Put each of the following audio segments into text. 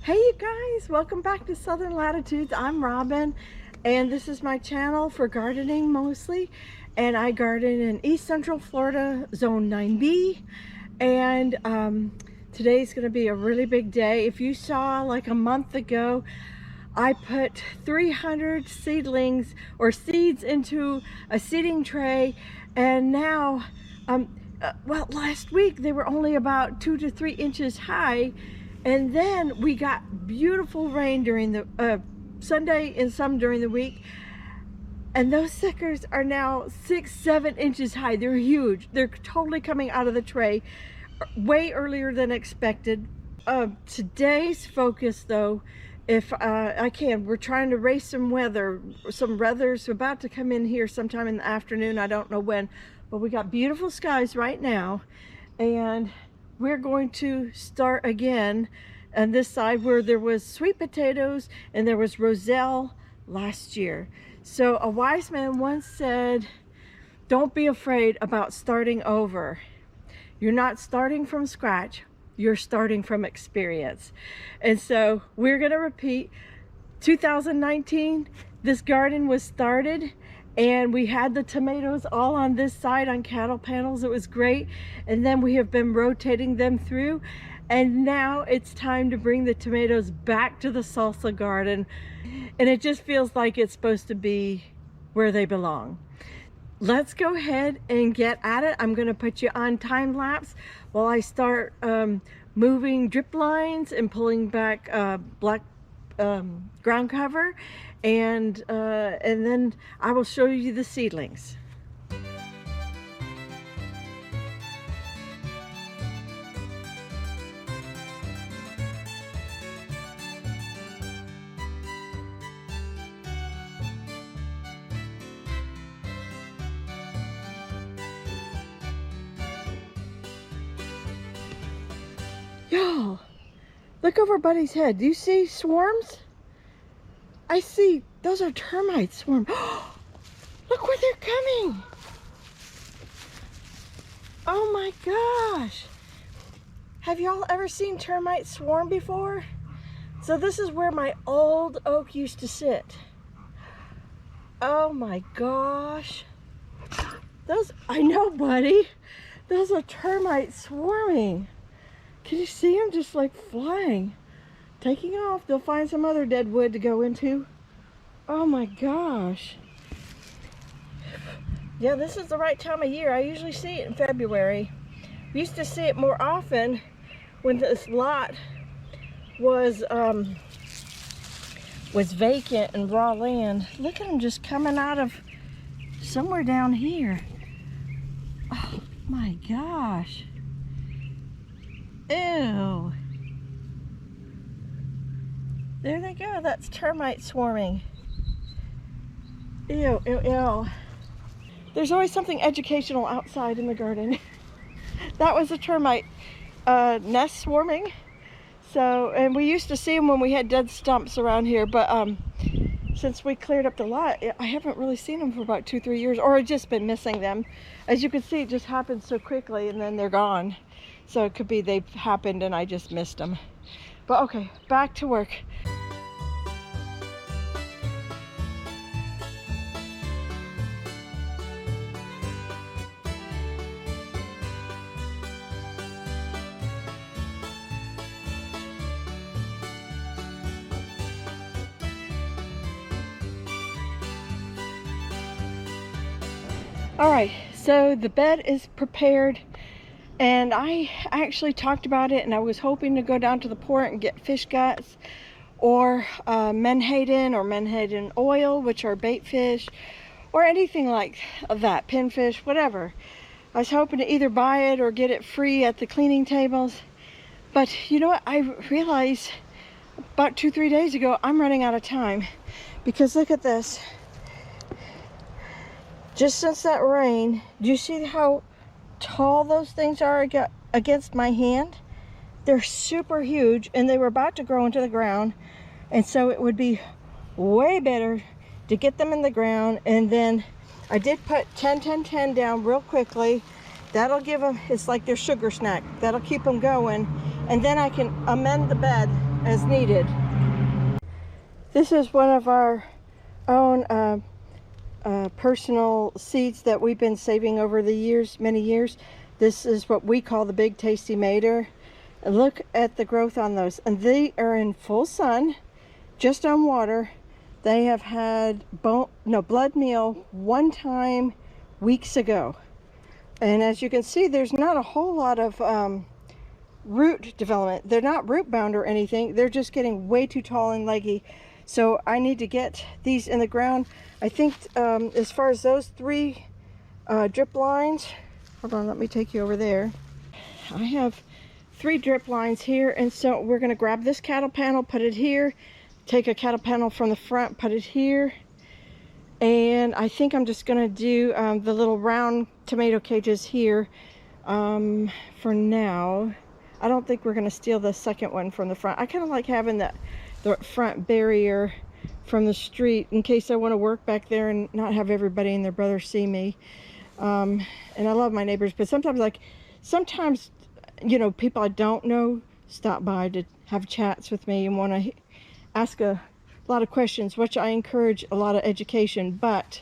Hey you guys, welcome back to Southern Latitudes. I'm Robin and this is my channel for gardening mostly, and I garden in East Central Florida, Zone 9B. And today's going to be a really big day. If you saw like a month ago, I put 300 seedlings or seeds into a seeding tray, and now well, last week they were only about 2 to 3 inches high, and then we got beautiful rain during the Sunday and some during the week, and those suckers are now 6-7 inches high. They're huge. They're totally coming out of the tray way earlier than expected. Today's focus though, if I can, we're trying to race some weather. Some weather's about to come in here sometime in the afternoon. I don't know when, but we got beautiful skies right now, and we're going to start again on this side where there was sweet potatoes and there was roselle last year. So a wise man once said, don't be afraid about starting over. You're not starting from scratch, you're starting from experience. And so we're going to repeat 2019. This garden was started and we had the tomatoes all on this side on cattle panels. It was great. And then we have been rotating them through, and now it's time to bring the tomatoes back to the salsa garden, and it just feels like it's supposed to be where they belong. Let's go ahead and get at it. I'm going to put you on time lapse while I start moving drip lines and pulling back black ground cover, and then I will show you the seedlings. Y'all, look over Buddy's head. Do you see swarms? I see, those are termite swarms. Look where they're coming. Oh my gosh. Have y'all ever seen termite swarm before? So this is where my old oak used to sit. Oh my gosh. Those, I know, Buddy. Those are termites swarming. Can you see them just like flying, taking off? They'll find some other dead wood to go into. Oh my gosh. Yeah, this is the right time of year. I usually see it in February. We used to see it more often when this lot was vacant and raw land. Look at them just coming out of somewhere down here. Oh my gosh. Ew. There they go. That's termite swarming. Ew, ew, ew. There's always something educational outside in the garden. That was a termite nest swarming. So, and we used to see them when we had dead stumps around here, but since we cleared up the lot, I haven't really seen them for about 2-3 years, or I've just been missing them. As you can see, it just happened so quickly and then they're gone. So it could be they've happened and I just missed them. But okay, back to work. All right, so the bed is prepared. And I actually talked about it, and I was hoping to go down to the port and get fish guts or menhaden oil, which are bait fish, or anything like that, pinfish, whatever. I was hoping to either buy it or get it free at the cleaning tables. But you know what? I realized about 2-3 days ago, I'm running out of time, because look at this. Just since that rain, do you see how tall those things are against my hand? They're super huge, and they were about to grow into the ground, and so it would be way better to get them in the ground. And then I did put 10-10-10 down real quickly. That'll give them, it's like their sugar snack, that'll keep them going, and then I can amend the bed as needed. This is one of our own personal seeds that we've been saving over the years, many years. This is what we call the Big Tasty Mater. And look at the growth on those, and they are in full sun, just on water. They have had blood meal one time weeks ago, and as you can see, there's not a whole lot of root development. They're not root bound or anything. They're just getting way too tall and leggy. So I need to get these in the ground. I think as far as those 3 drip lines, hold on, let me take you over there. I have 3 drip lines here, and so we're going to grab this cattle panel, put it here, take a cattle panel from the front, put it here, and I think I'm just going to do the little round tomato cages here for now. I don't think we're going to steal the second one from the front. I kind of like having the front barrier from the street in case I want to work back there and not have everybody and their brother see me. And I love my neighbors, but sometimes you know, people I don't know stop by to have chats with me and want to ask a lot of questions, which I encourage a lot of education, but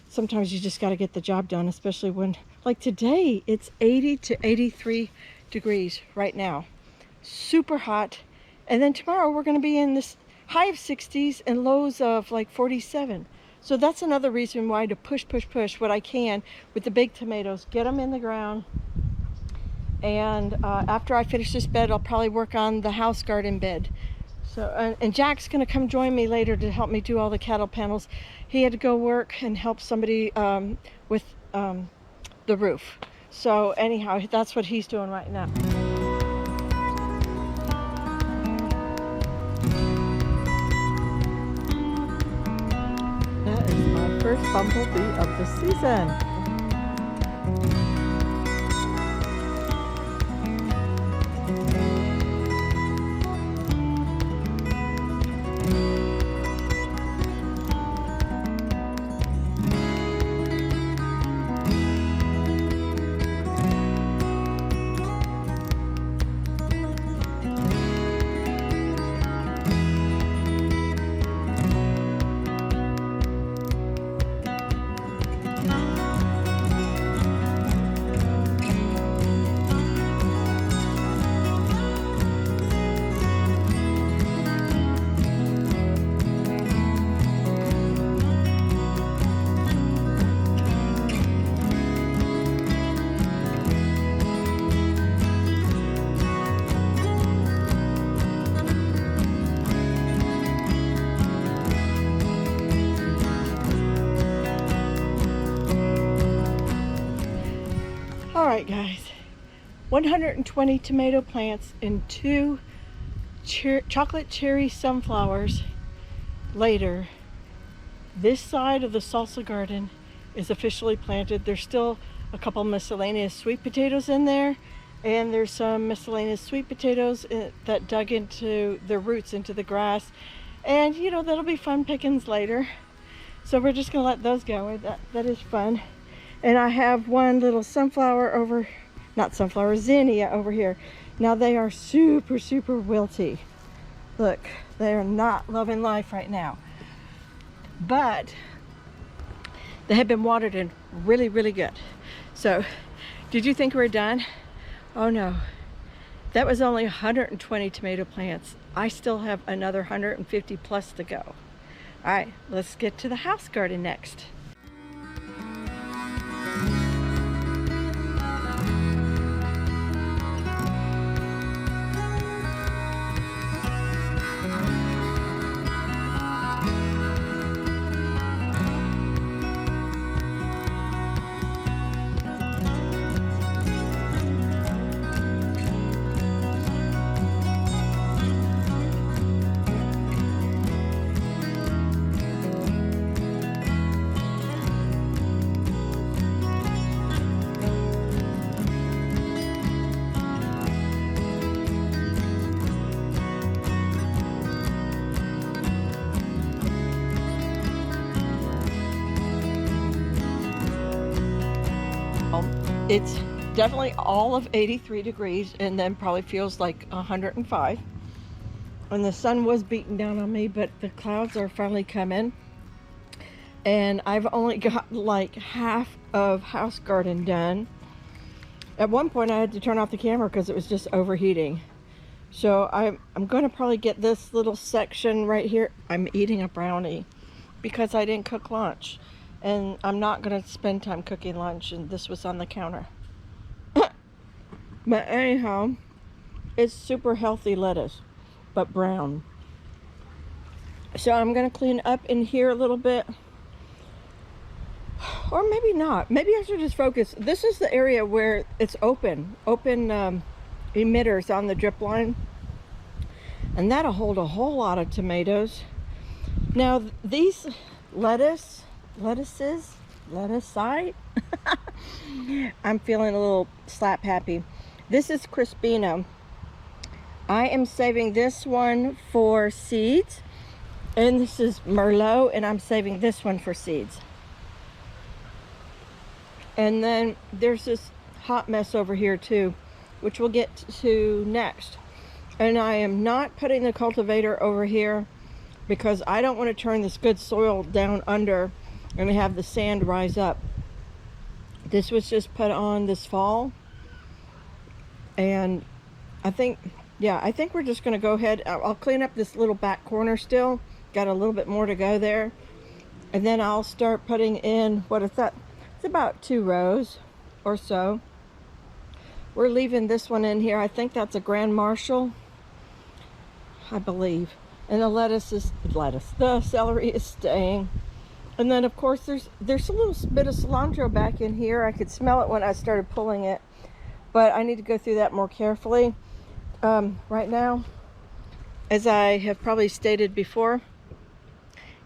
sometimes you just got to get the job done, especially when, like today, it's 80 to 83 degrees right now. Super hot. And then tomorrow we're going to be in this high of 60s and lows of like 47. So that's another reason why to push what I can with the big tomatoes, get them in the ground. And after I finish this bed, I'll probably work on the house garden bed. So, and Jack's going to come join me later to help me do all the cattle panels. He had to go work and help somebody with the roof. So anyhow, that's what he's doing right now. That is my first bumblebee of the season. Alright guys, 120 tomato plants and 2 chocolate cherry sunflowers later. This side of the salsa garden is officially planted. There's still a couple miscellaneous sweet potatoes in there, and there's some miscellaneous sweet potatoes that dug into their roots into the grass, and you know, that'll be fun pickings later. So we're just gonna let those go. That is fun. And I have one little sunflower zinnia over here. Now they are super wilty. Look, they are not loving life right now. But they have been watered in really good. So, did you think we were done? Oh no. That was only 120 tomato plants. I still have another 150 plus to go. All right, let's get to the house garden next. It's definitely all of 83 degrees and then probably feels like 105. and the sun was beating down on me, but the clouds are finally coming. And I've only got like half of house garden done. At one point I had to turn off the camera because it was just overheating. So I'm going to probably get this little section right here. I'm eating a brownie because I didn't cook lunch. And I'm not going to spend time cooking lunch, and this was on the counter. But anyhow, it's super healthy lettuce, but brown. So I'm going to clean up in here a little bit. Or maybe not. Maybe I should just focus. This is the area where it's open emitters on the drip line. And that'll hold a whole lot of tomatoes. Now these lettuce, I'm feeling a little slap happy. This is Crispino. I am saving this one for seeds. And this is Merlot, and I'm saving this one for seeds. And then there's this hot mess over here too, which we'll get to next. And I am not putting the cultivator over here because I don't want to turn this good soil down under and have the sand rise up. This was just put on this fall. And I think we're just going to go ahead. I'll clean up this little back corner still. Got a little bit more to go there. And then I'll start putting in, what is that? It's about 2 rows or so. We're leaving this one in here. I think that's a Grand Marshal, I believe. And the the celery is staying. And then of course there's a little bit of cilantro back in here. I could smell it when I started pulling it, but I need to go through that more carefully. Right now, as I have probably stated before,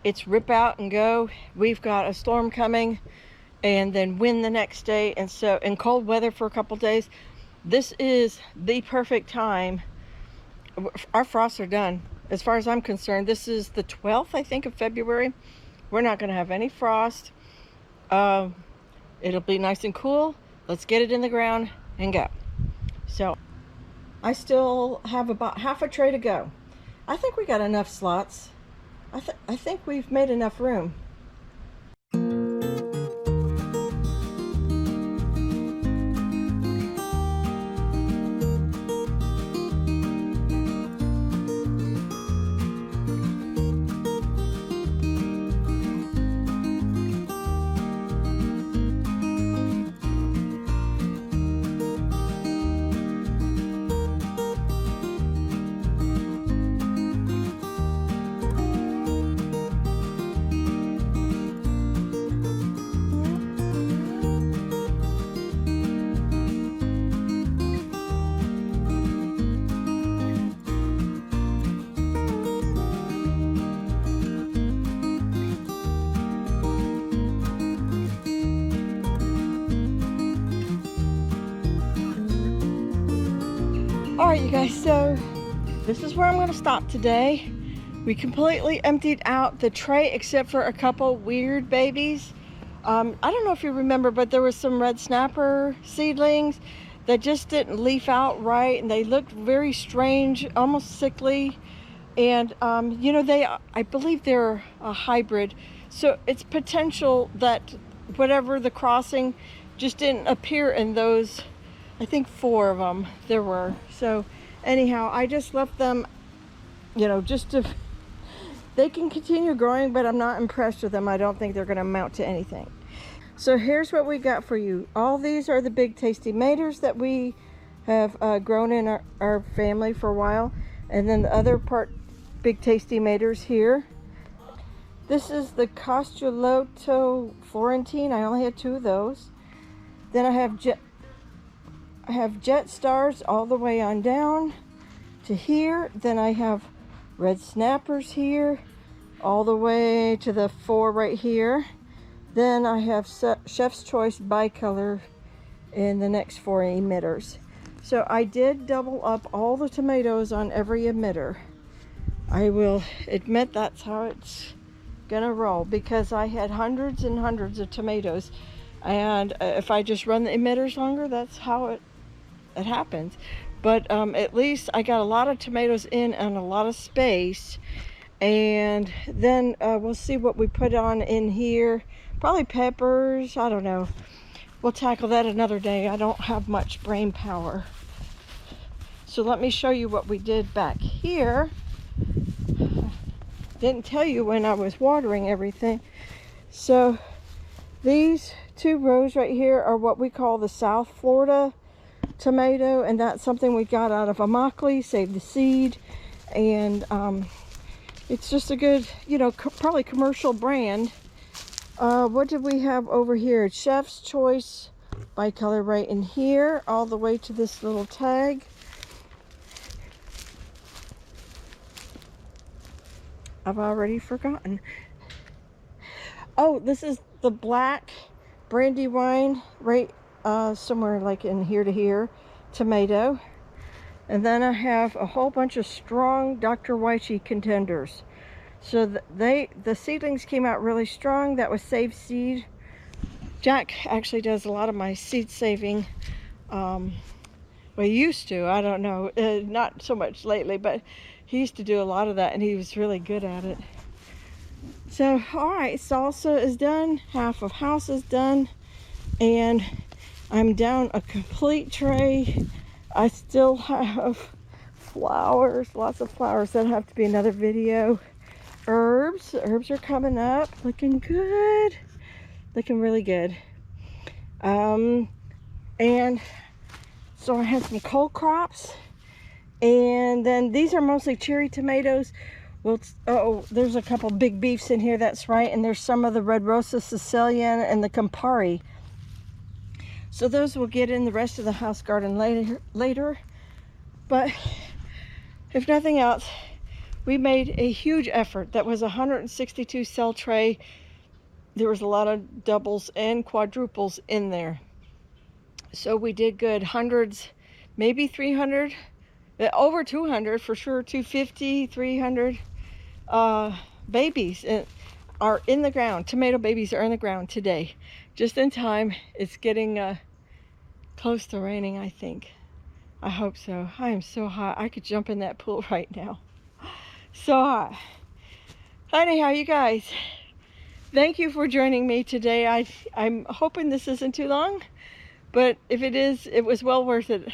it's rip out and go. We've got a storm coming, and then wind the next day, and so in cold weather for a couple days. This is the perfect time. Our frosts are done as far as I'm concerned. This is the 12th, I think, of February. We're not going to have any frost. It'll be nice and cool. Let's get it in the ground and go. So I still have about half a tray to go. I think we got enough slots. I think we've made enough room. Alright you guys, so this is where I'm going to stop today. We completely emptied out the tray except for a couple weird babies. I don't know if you remember, but there was some red snapper seedlings that just didn't leaf out right, and they looked very strange, almost sickly. And you know, I believe they're a hybrid, so it's potential that whatever the crossing just didn't appear in those. I think 4 of them there were. So anyhow, I just left them, you know, just to, they can continue growing, but I'm not impressed with them. I don't think they're going to amount to anything. So here's what we got for you. All these are the big tasty tomatoes that we have grown in our family for a while. And then the other part, big tasty tomatoes here. This is the Costoloto Florentine. I only had 2 of those. Then I have jet stars all the way on down to here. Then I have red snappers here all the way to the 4 right here. Then I have Chef's Choice bicolor in the next 4 emitters. So I did double up all the tomatoes on every emitter. I will admit that's how it's gonna roll, because I had hundreds and hundreds of tomatoes, and if I just run the emitters longer, that's how it happens. But at least I got a lot of tomatoes in and a lot of space. And then we'll see what we put on in here. Probably peppers, I don't know. We'll tackle that another day. I don't have much brain power. So let me show you what we did back here. Didn't tell you when I was watering everything. So these 2 rows right here are what we call the South Florida tomato, and that's something we got out of Immokalee, saved the seed, and it's just a good, you know, probably commercial brand. What did we have over here? Chef's Choice bicolor right in here, all the way to this little tag. I've already forgotten. Oh, this is the black Brandywine, right somewhere like in here to here, tomato. And then I have a whole bunch of strong Dr. Wyche contenders. So the seedlings came out really strong. That was saved seed. Jack actually does a lot of my seed saving. Well, he used to, I don't know, not so much lately, but he used to do a lot of that, and he was really good at it. So, all right, salsa is done, half of house is done, and I'm down a complete tray. I still have flowers, lots of flowers. That'll have to be another video. Herbs are coming up, looking good, looking really good. And so I have some cole crops, and then these are mostly cherry tomatoes. Well, oh, there's a couple big beefs in here, that's right, and there's some of the Red Rosa Sicilian and the Campari. So those will get in the rest of the house garden later. But if nothing else, we made a huge effort. That was a 162 cell tray. There was a lot of doubles and quadruples in there. So we did good. Hundreds, maybe 300, over 200 for sure, 250, 300 babies are in the ground. Tomato babies are in the ground today. Just in time. It's getting close to raining, I think. I hope so. I am so hot. I could jump in that pool right now. So hot. Anyhow, you guys, thank you for joining me today. I'm hoping this isn't too long, but if it is, it was well worth it.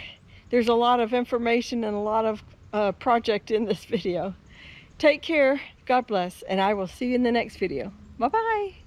There's a lot of information and a lot of project in this video. Take care, God bless, and I will see you in the next video. Bye-bye.